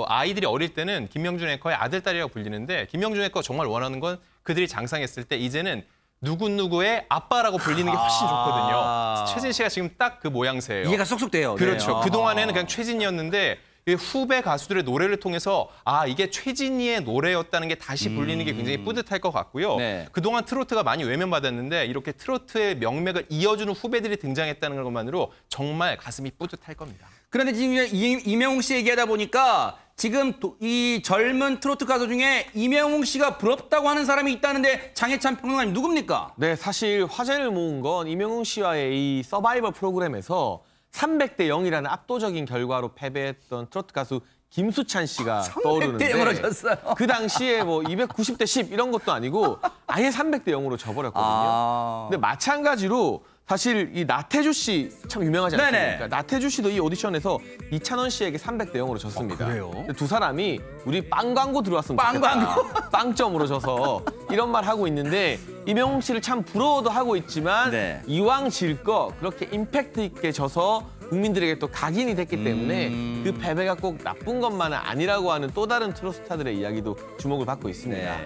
아이들이 어릴 때는 김명준 앵커의 아들, 딸이라고 불리는데 김명준 앵커가 정말 원하는 건 그들이 장상했을 때 이제는 누구누구의 아빠라고 불리는 게 훨씬 좋거든요. 최진 씨가 지금 딱 그 모양새예요. 이해가 쏙쏙 돼요. 그렇죠. 네. 그동안에는 그냥 최진이었는데 후배 가수들의 노래를 통해서 이게 최진이의 노래였다는 게 다시 불리는 게 굉장히 뿌듯할 것 같고요. 그동안 트로트가 많이 외면받았는데 이렇게 트로트의 명맥을 이어주는 후배들이 등장했다는 것만으로 정말 가슴이 뿌듯할 겁니다. 그런데 지금 이명웅 씨 얘기하다 보니까 지금 이 젊은 트로트 가수 중에 이명웅 씨가 부럽다고 하는 사람이 있다는데 장혜찬 평론가님 누굽니까? 네, 사실 화제를 모은 건 이명웅 씨와의 이 서바이벌 프로그램에서 300대 0이라는 압도적인 결과로 패배했던 트로트 가수 김수찬 씨가 300대 떠오르는데 0으로 졌어요. 그 당시에 뭐 290대 10 이런 것도 아니고 아예 300대 0으로 져버렸거든요. 근데 마찬가지로 사실 이 나태주 씨 참 유명하지 않습니까? 나태주 씨도 이 오디션에서 이찬원 씨에게 300대 0으로 졌습니다. 그래요? 두 사람이 우리 빵 광고 들어왔으면 좋겠다. 빵점으로 져서 이런 말 하고 있는데 이명웅 씨를 참 부러워도 하고 있지만 이왕 질 거 그렇게 임팩트 있게 져서 국민들에게 또 각인이 됐기 때문에 그 패배가 꼭 나쁜 것만은 아니라고 하는 또 다른 트롯 스타들의 이야기도 주목을 받고 있습니다.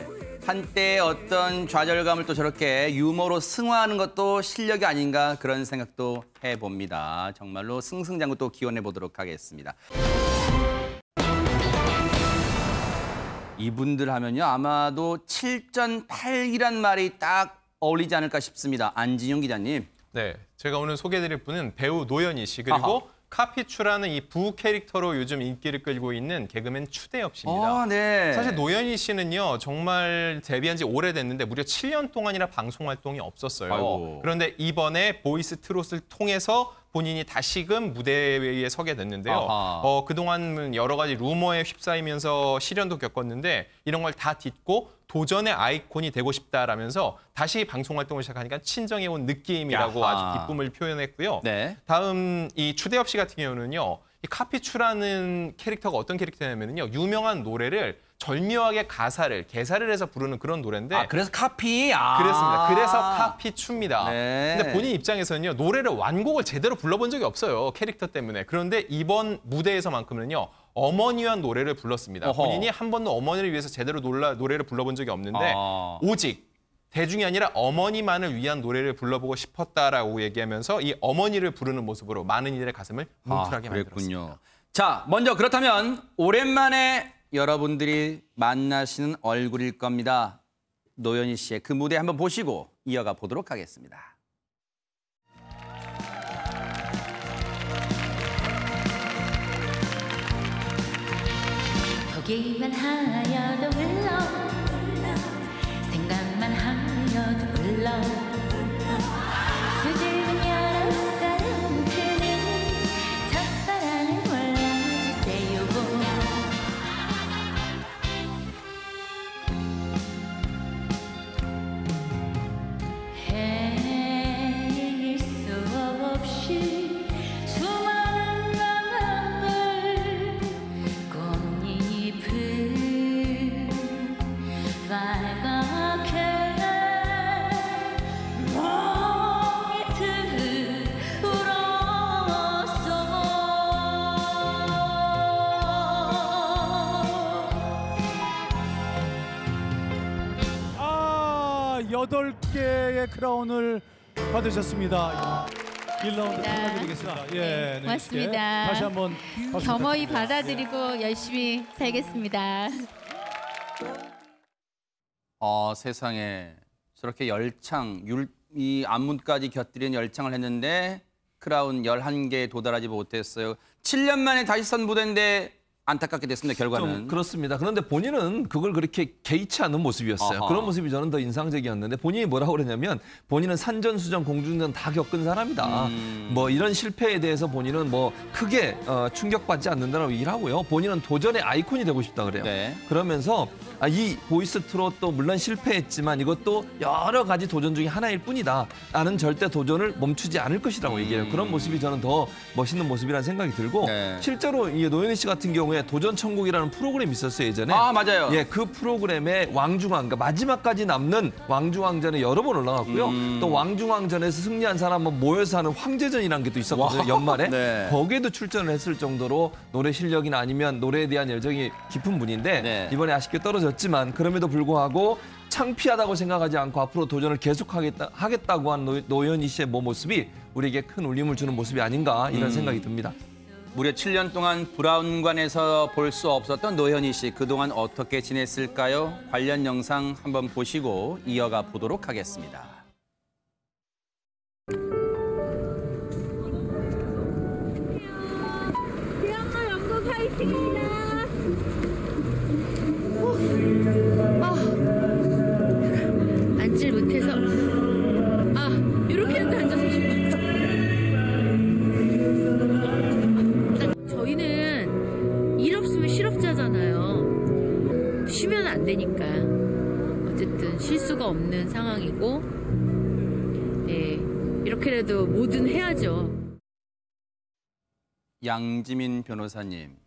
한때 어떤 좌절감을 또 저렇게 유머로 승화하는 것도 실력이 아닌가 그런 생각도 해봅니다. 정말로 승승장구 또 기원해 보도록 하겠습니다. 이분들 하면요 아마도 7전 8기란 말이 딱 어울리지 않을까 싶습니다. 안진용 기자님. 네, 제가 오늘 소개해드릴 분은 배우 노현희 씨 그리고 카피추라는 이 부 캐릭터로 요즘 인기를 끌고 있는 개그맨 추대엽 씨입니다. 사실 노현희 씨는요 정말 데뷔한 지 오래됐는데 무려 7년 동안이나 방송 활동이 없었어요. 아이고. 그런데 이번에 보이스 트롯을 통해서 본인이 다시금 무대 위에 서게 됐는데요. 그동안 여러 가지 루머에 휩싸이면서 시련도 겪었는데 이런 걸 다 딛고 도전의 아이콘이 되고 싶다라면서 다시 방송 활동을 시작하니까 친정에 온 느낌이라고 아주 기쁨을 표현했고요. 다음 이 추대엽 씨 같은 경우는요. 이 카피추라는 캐릭터가 어떤 캐릭터냐면요. 유명한 노래를 절묘하게 개사를 해서 부르는 그런 노래인데 그래서 카피? 그렇습니다. 그래서 카피추입니다. 근데 본인 입장에서는요. 노래를 완곡을 제대로 불러본 적이 없어요. 캐릭터 때문에. 그런데 이번 무대에서만큼은요. 어머니와 노래를 불렀습니다. 본인이 한 번도 어머니를 위해서 제대로 노래를 불러본 적이 없는데 오직 대중이 아니라 어머니만을 위한 노래를 불러보고 싶었다라고 얘기하면서 이 어머니를 부르는 모습으로 많은 이들의 가슴을 뭉클하게 만들었습니다. 자, 먼저 그렇다면 오랜만에 여러분들이 만나시는 얼굴일 겁니다. 노현희 씨의 그 무대 한번 보시고 이어가 보도록 하겠습니다. 보기만 하여도 흘러 생각만 하여도 흘러 수줍은 여러 사람 그는 첫사랑을 몰라주세요. 헤일 수 없이 수많은 마음을 꽃잎을 빨갛게 멍이 들었어. 8개의 크라운을 받으셨습니다. 1라운드 축하드리겠습니다. 네, 고맙습니다. 다시 한번 겸허히 받아들이고 열심히 살겠습니다. 세상에 저렇게 열창, 이 안문까지 곁들인 열창을 했는데 크라운 11개에 도달하지 못했어요. 7년 만에 다시 선 무대인데 안타깝게 됐습니다, 결과는. 좀 그렇습니다. 그런데 본인은 그걸 그렇게 개의치 않은 모습이었어요. 그런 모습이 저는 더 인상적이었는데 본인이 뭐라고 그러냐면 본인은 산전수전, 공중전 다 겪은 사람이다. 뭐 이런 실패에 대해서 본인은 뭐 크게 충격받지 않는다라고 얘기를 하고요. 본인은 도전의 아이콘이 되고 싶다 그래요. 그러면서 이 보이스 트롯도 물론 실패했지만 이것도 여러 가지 도전 중에 하나일 뿐이다. 나는 절대 도전을 멈추지 않을 것이라고 얘기해요. 그런 모습이 저는 더 멋있는 모습이라는 생각이 들고 실제로 이 노현희 씨 같은 경우에 도전천국이라는 프로그램이 있었어요, 예전에. 맞아요. 예, 그 프로그램에 왕중왕, 그러니까 마지막까지 남는 왕중왕전에 여러 번 올라갔고요. 또 왕중왕전에서 승리한 사람은 모여서 하는 황제전이라는 게 또 있었거든요, 연말에. 거기에도 출전을 했을 정도로 노래 실력이나 아니면 노래에 대한 열정이 깊은 분인데 이번에 아쉽게 떨어졌지만 그럼에도 불구하고 창피하다고 생각하지 않고 앞으로 도전을 계속하겠다고 한 노현희 씨의 모습이 우리에게 큰 울림을 주는 모습이 아닌가 이런 생각이 듭니다. 무려 7년 동안 브라운관에서 볼 수 없었던 노현희 씨, 그동안 어떻게 지냈을까요? 관련 영상 한번 보시고 이어가 보도록 하겠습니다. 대한민국 영국 화이팅입니다. 앉질 못해서 이렇게 앉아서 싶다. 저희는 일 없으면 실 저는 쉴 수가 없는 상황이고, 예, 이렇게라도 뭐든 해야죠. 양지민 변호사님,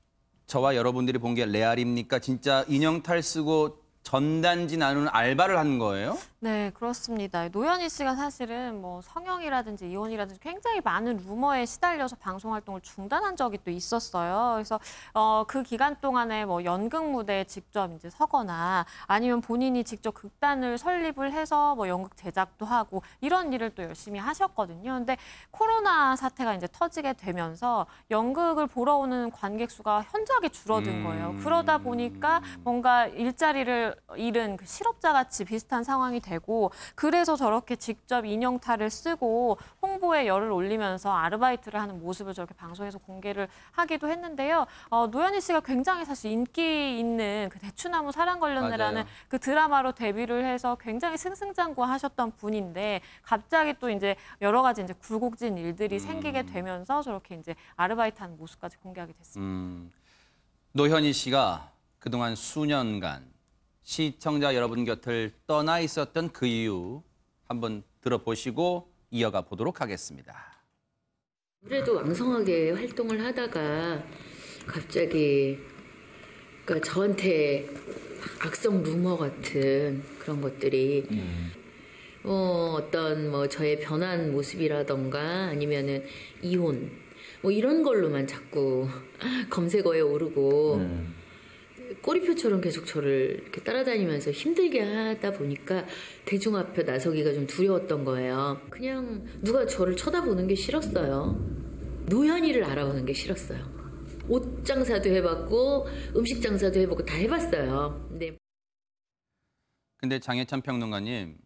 저와 여러분들이 본 게 레알입니까? 진짜 인형탈 쓰고 전단지 나누는 알바를 한 거예요? 네, 그렇습니다. 노현희 씨가 사실은 뭐 성형이라든지 이혼이라든지 굉장히 많은 루머에 시달려서 방송 활동을 중단한 적이 또 있었어요. 그래서 그 기간 동안에 뭐 연극 무대에 직접 이제 서거나 아니면 본인이 직접 극단을 설립을 해서 뭐 연극 제작도 하고 이런 일을 또 열심히 하셨거든요. 근데 코로나 사태가 이제 터지게 되면서 연극을 보러 오는 관객 수가 현저하게 줄어든 거예요. 그러다 보니까 뭔가 일자리를 잃은 그 실업자 같이 비슷한 상황이 되고, 그래서 저렇게 직접 인형탈을 쓰고 홍보에 열을 올리면서 아르바이트를 하는 모습을 저렇게 방송에서 공개를 하기도 했는데요. 노현희 씨가 굉장히 사실 인기 있는 그 대추나무 사랑 걸렸네라는 그 드라마로 데뷔를 해서 굉장히 승승장구하셨던 분인데, 갑자기 또 이제 여러 가지 이제 굴곡진 일들이 생기게 되면서 저렇게 이제 아르바이트하는 모습까지 공개하게 됐습니다. 노현희 씨가 그동안 수년간 시청자 여러분 곁을 떠나 있었던 그 이유 한번 들어보시고 이어가 보도록 하겠습니다. 그래도 왕성하게 활동을 하다가 갑자기 그러니까 저한테 악성 루머 같은 그런 것들이 어떤 뭐 저의 변한 모습이라던가 아니면은 이혼 뭐 이런 걸로만 자꾸 검색어에 오르고 꼬리표처럼 계속 저를 이렇게 따라다니면서 힘들게 하다 보니까 대중 앞에 나서기가 좀 두려웠던 거예요. 그냥 누가 저를 쳐다보는 게 싫었어요. 노현이를 알아보는 게 싫었어요. 옷 장사도 해봤고 음식 장사도 해보고 다 해봤어요. 근데 장혜찬 평론가님,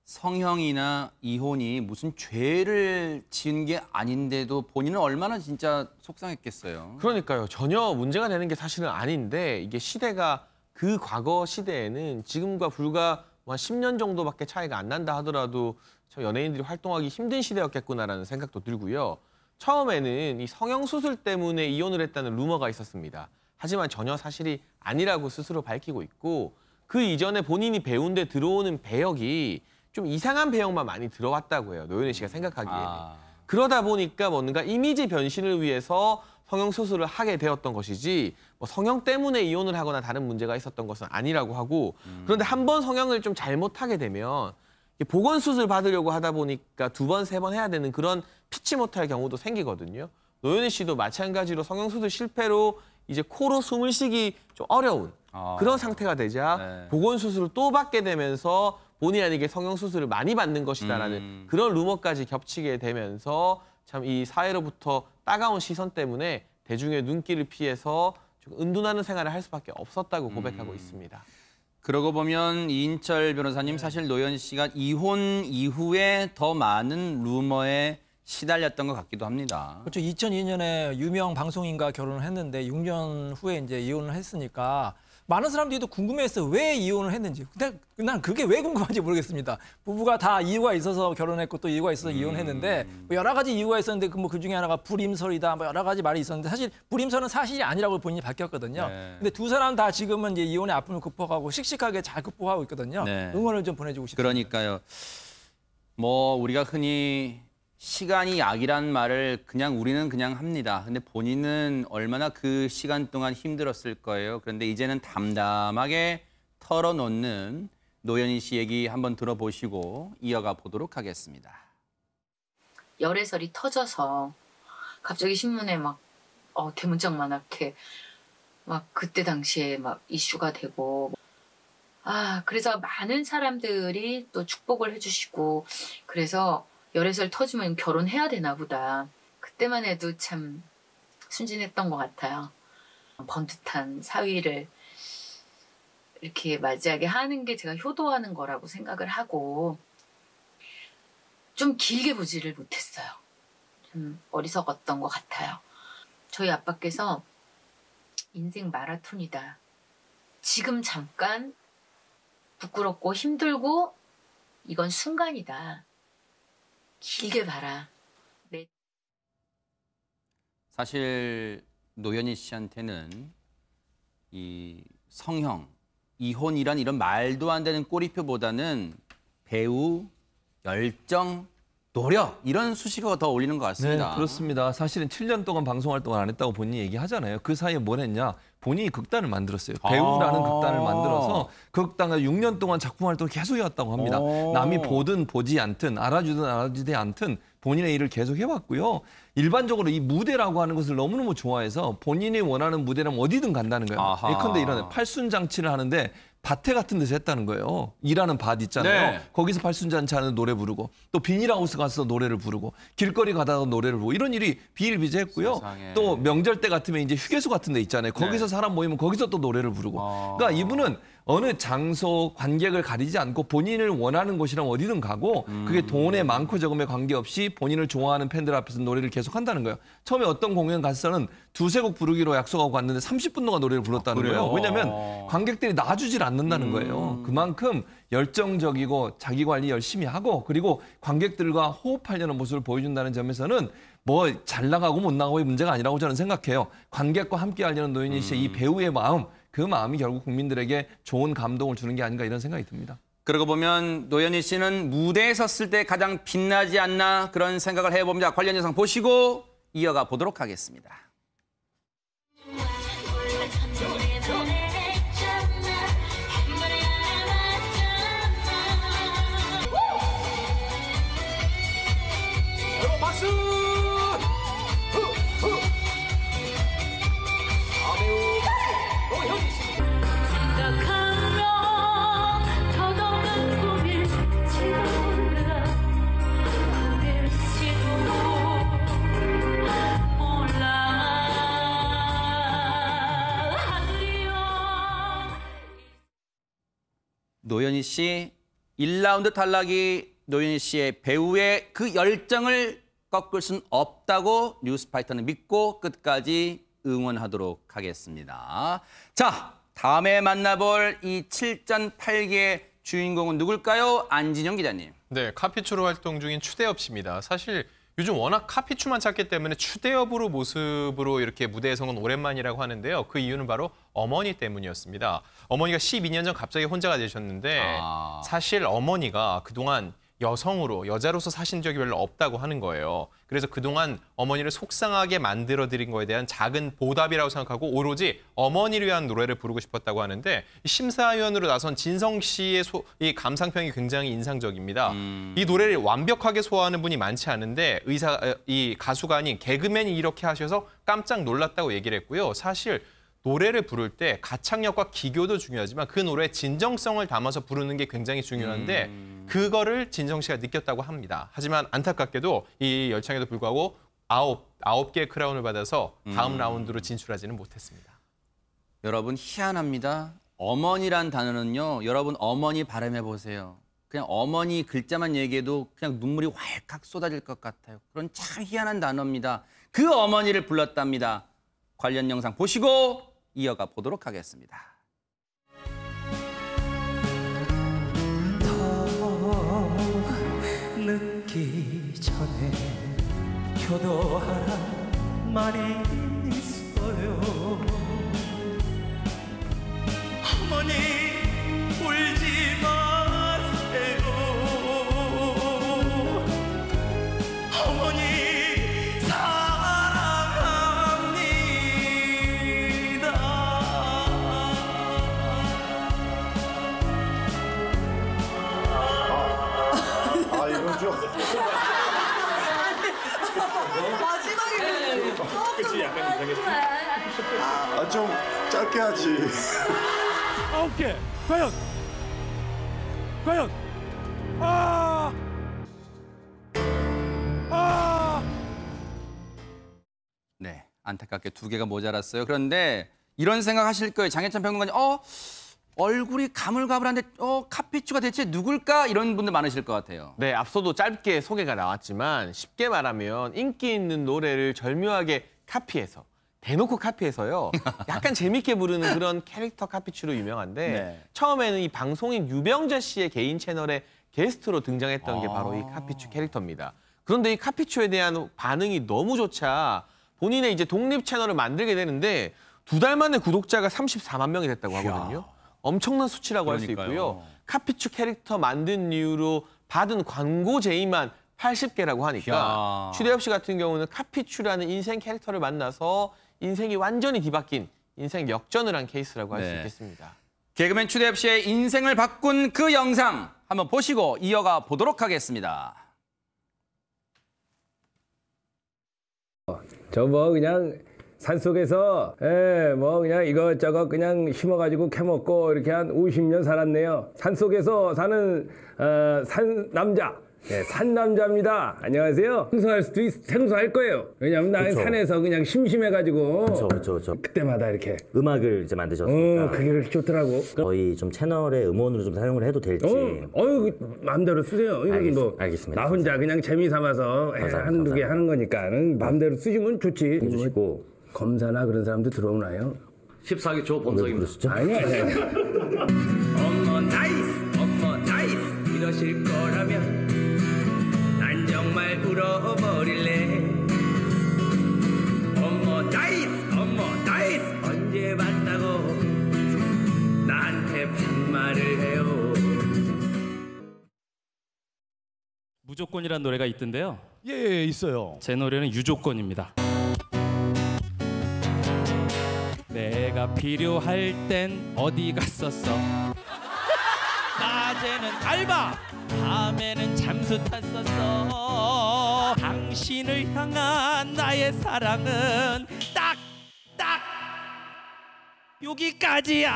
성형이나 이혼이 무슨 죄를 지은 게 아닌데도 본인은 얼마나 진짜 속상했겠어요. 그러니까요. 전혀 문제가 되는 게 사실은 아닌데, 이게 시대가 그 과거 시대에는 지금과 불과 한 10년 정도밖에 차이가 안 난다 하더라도 저 연예인들이 활동하기 힘든 시대였겠구나라는 생각도 들고요. 처음에는 이 성형수술 때문에 이혼을 했다는 루머가 있었습니다. 하지만 전혀 사실이 아니라고 스스로 밝히고 있고, 그 이전에 본인이 배운 데 들어오는 배역이 좀 이상한 배역만 많이 들어왔다고 해요. 노현희 씨가 생각하기에는. 그러다 보니까 뭔가 이미지 변신을 위해서 성형수술을 하게 되었던 것이지 뭐 성형 때문에 이혼을 하거나 다른 문제가 있었던 것은 아니라고 하고, 그런데 한 번 성형을 좀 잘못하게 되면 보건수술 받으려고 하다 보니까 2번, 3번 해야 되는 그런 피치 못할 경우도 생기거든요. 노현희 씨도 마찬가지로 성형수술 실패로 이제 코로 숨을 쉬기 좀 어려운 그런 상태가 되자 보건수술을 또 받게 되면서 본의 아니게 성형수술을 많이 받는 것이다라는 그런 루머까지 겹치게 되면서 참 이 사회로부터 따가운 시선 때문에 대중의 눈길을 피해서 좀 은둔하는 생활을 할 수밖에 없었다고 고백하고 있습니다. 그러고 보면 이인철 변호사님, 사실 노현희 씨가 이혼 이후에 더 많은 루머에 시달렸던 것 같기도 합니다. 그렇죠. 2002년에 유명 방송인과 결혼을 했는데 6년 후에 이제 이혼을 했으니까 많은 사람들이 또 궁금해했어요. 왜 이혼을 했는지. 근데 난 그게 왜 궁금한지 모르겠습니다. 부부가 다 이유가 있어서 결혼했고 또 이유가 있어서 이혼했는데 뭐 여러 가지 이유가 있었는데 그 중에 하나가 불임설이다. 뭐 여러 가지 말이 있었는데 사실 불임설은 사실이 아니라고 본인이 밝혔거든요. 근데 두 사람 다 지금은 이제 이혼의 아픔을 극복하고 씩씩하게 잘 극복하고 있거든요. 응원을 좀 보내주고 싶습니다. 그러니까요. 뭐 우리가 흔히 시간이 약이란 말을 우리는 그냥 합니다. 근데 본인은 얼마나 그 시간 동안 힘들었을 거예요. 그런데 이제는 담담하게 털어놓는 노현희 씨 얘기 한번 들어보시고 이어가 보도록 하겠습니다. 열애설이 터져서 갑자기 신문에 막 대문짝만하게 막 그때 당시에 막 이슈가 되고, 그래서 많은 사람들이 또 축복을 해주시고, 그래서 열애설 터지면 결혼해야 되나 보다. 그때만 해도 참 순진했던 것 같아요. 번듯한 사위를 이렇게 맞이하게 하는 게 제가 효도하는 거라고 생각을 하고 좀 길게 보지를 못했어요. 좀 어리석었던 것 같아요. 저희 아빠께서 인생 마라톤이다. 지금 잠깐 부끄럽고 힘들고 이건 순간이다. 길게 봐라. 사실 노현희 씨한테는 이 성형, 이혼이란 이런 말도 안 되는 꼬리표보다는 배우, 열정, 노력 이런 수식어가 더 어울리는 것 같습니다. 네, 그렇습니다. 사실은 7년 동안 방송 활동을 안 했다고 본인이 얘기하잖아요. 그 사이에 뭘 했냐? 본인이 극단을 만들었어요. 배우라는 극단을 만들어서 그 극단을 6년 동안 작품 활동을 계속 해왔다고 합니다. 남이 보든 보지 않든 알아주든 알아주지 않든 본인의 일을 계속 해왔고요. 일반적으로 이 무대라고 하는 것을 너무너무 좋아해서 본인이 원하는 무대라면 어디든 간다는 거예요. 예컨대 이런 팔순장치를 하는데 밭에 같은 데서 했다는 거예요. 일하는 밭 있잖아요. 네. 거기서 팔순잔치 하는 노래 부르고 또 비닐하우스 가서 노래를 부르고 길거리 가다가 노래를 부르고 이런 일이 비일비재했고요. 세상에. 또 명절 때 같으면 이제 휴게소 같은 데 있잖아요. 거기서 사람 모이면 거기서 또 노래를 부르고. 그러니까 이분은 어느 장소, 관객을 가리지 않고 본인을 원하는 곳이라면 어디든 가고 그게 돈에 많고 적음에 관계없이 본인을 좋아하는 팬들 앞에서 노래를 계속 한다는 거예요. 처음에 어떤 공연 가서는 두세 곡 부르기로 약속하고 갔는데 30분 동안 노래를 불렀다는 거예요. 왜냐하면 관객들이 놔주질 않는다는 거예요. 그만큼 열정적이고 자기 관리 열심히 하고 그리고 관객들과 호흡하려는 모습을 보여준다는 점에서는 뭐 잘 나가고 못 나가고의 문제가 아니라고 저는 생각해요. 관객과 함께 하려는 노현희 씨의 이 배우의 마음, 그 마음이 결국 국민들에게 좋은 감동을 주는 게 아닌가 이런 생각이 듭니다. 그러고 보면 노현희 씨는 무대에 섰을 때 가장 빛나지 않나 그런 생각을 해봅니다. 관련 영상 보시고 이어가 보도록 하겠습니다. 박수! 노현희 씨 1라운드 탈락이 노현희 씨의 배우의 그 열정을 꺾을 수는 없다고 뉴스파이터는 믿고 끝까지 응원하도록 하겠습니다. 자, 다음에 만나볼 이 7전 8기의 주인공은 누굴까요? 안진영 기자님. 네, 카피추로 활동 중인 추대엽 씨입니다. 사실 요즘 워낙 카피추만 찾기 때문에 추대엽으로 모습으로 이렇게 무대에 선 건 오랜만이라고 하는데요. 그 이유는 바로 어머니 때문이었습니다. 어머니가 12년 전 갑자기 혼자가 되셨는데 사실 어머니가 그동안 여성으로, 여자로서 사신 적이 별로 없다고 하는 거예요. 그래서 그동안 어머니를 속상하게 만들어드린 거에 대한 작은 보답이라고 생각하고 오로지 어머니를 위한 노래를 부르고 싶었다고 하는데 심사위원으로 나선 진성 씨의 이 감상평이 굉장히 인상적입니다. 이 노래를 완벽하게 소화하는 분이 많지 않은데 이 가수가 아닌 개그맨이 이렇게 하셔서 깜짝 놀랐다고 얘기를 했고요. 사실 노래를 부를 때 가창력과 기교도 중요하지만 그 노래의 진정성을 담아서 부르는 게 굉장히 중요한데 그거를 진성 씨가 느꼈다고 합니다. 하지만 안타깝게도 이 열창에도 불구하고 아홉 개의 크라운을 받아서 다음 라운드로 진출하지는 못했습니다. 여러분 희한합니다. 어머니란 단어는요. 여러분 어머니 발음해 보세요. 그냥 어머니 글자만 얘기해도 그냥 눈물이 왈칵 쏟아질 것 같아요. 그런 참 희한한 단어입니다. 그 어머니를 불렀답니다. 관련 영상 보시고 이어가 보도록 하겠습니다. 더 늦기 전에 효도하란 말이 있어요. 어머니 울지 마세요. 어머니 마지막에 끝이 약간 이상했어. 좀 짧게 하지. 9개. 과연. 네, 안타깝게 2개가 모자랐어요. 그런데 이런 생각하실 거예요. 장혜찬 평론가님. 얼굴이 가물가물한데 카피추가 대체 누굴까? 이런 분들 많으실 것 같아요. 네, 앞서도 짧게 소개가 나왔지만 쉽게 말하면 인기 있는 노래를 절묘하게 카피해서 대놓고 카피해서요. 약간 재밌게 부르는 그런 캐릭터 카피추로 유명한데 네. 처음에는 이 방송인 유병재 씨의 개인 채널에 게스트로 등장했던 게 바로 이 카피추 캐릭터입니다. 그런데 이 카피추에 대한 반응이 너무 좋자 본인의 이제 독립 채널을 만들게 되는데 2달 만에 구독자가 34만 명이 됐다고 하거든요. 엄청난 수치라고 할 수 있고요. 카피추 캐릭터 만든 이후로 받은 광고 제의만 80개라고 하니까 추대엽 씨 같은 경우는 카피추라는 인생 캐릭터를 만나서 인생이 완전히 뒤바뀐 인생 역전을 한 케이스라고 할 수 있겠습니다. 개그맨 추대엽 씨의 인생을 바꾼 그 영상 한번 보시고 이어가 보도록 하겠습니다. 저 뭐 그냥 산속에서 뭐 그냥 이것저것 그냥 심어가지고 캐먹고 이렇게 한 50년 살았네요. 산속에서 사는 산남자. 네, 산남자입니다. 안녕하세요. 생소할 거예요. 왜냐면 나는 산에서 그냥 심심해가지고. 그렇죠. 그때마다 이렇게 음악을 이제 만드셨으니까. 그게 그렇게 좋더라고. 저희 좀 채널의 음원으로 좀 사용을 해도 될지. 마음대로 쓰세요. 알겠습니다. 나 혼자 그냥 재미 삼아서 한두 개 하는 거니까 마음대로 쓰시면 좋지. 해주시고. 검사나 그런 사람도 들어오나요? 14기 조범석입니다. 아니. 어머 나이스 이러실 거라면 난 정말 울어버릴래. 어머 나이스 언제 봤다고 나한테 반말을 해요. 무조건이란 노래가 있던데요. 예, 있어요. 제 노래는 유조건입니다. 내가 필요할 땐 어디 갔었어? 낮에는 알바, 밤에는 잠수 탔었어. 당신을 향한 나의 사랑은 딱 여기까지야.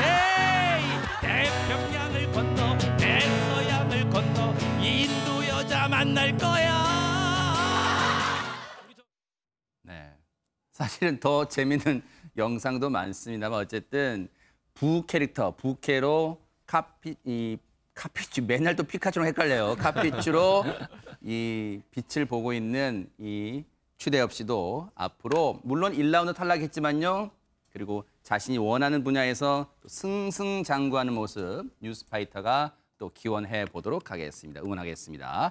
헤이, 태평양을 건너 대서양을 건너 인도 여자 만날 거야. 사실은 더 재밌는 영상도 많습니다만 어쨌든 부캐로 카피추 맨날 또 피카츄랑 헷갈려요. 카피추로 이 빛을 보고 있는 이 추대엽 씨도 앞으로 물론 1라운드 탈락했지만요. 그리고 자신이 원하는 분야에서 또 승승장구하는 모습 뉴스파이터가 또 기원해 보도록 하겠습니다. 응원하겠습니다.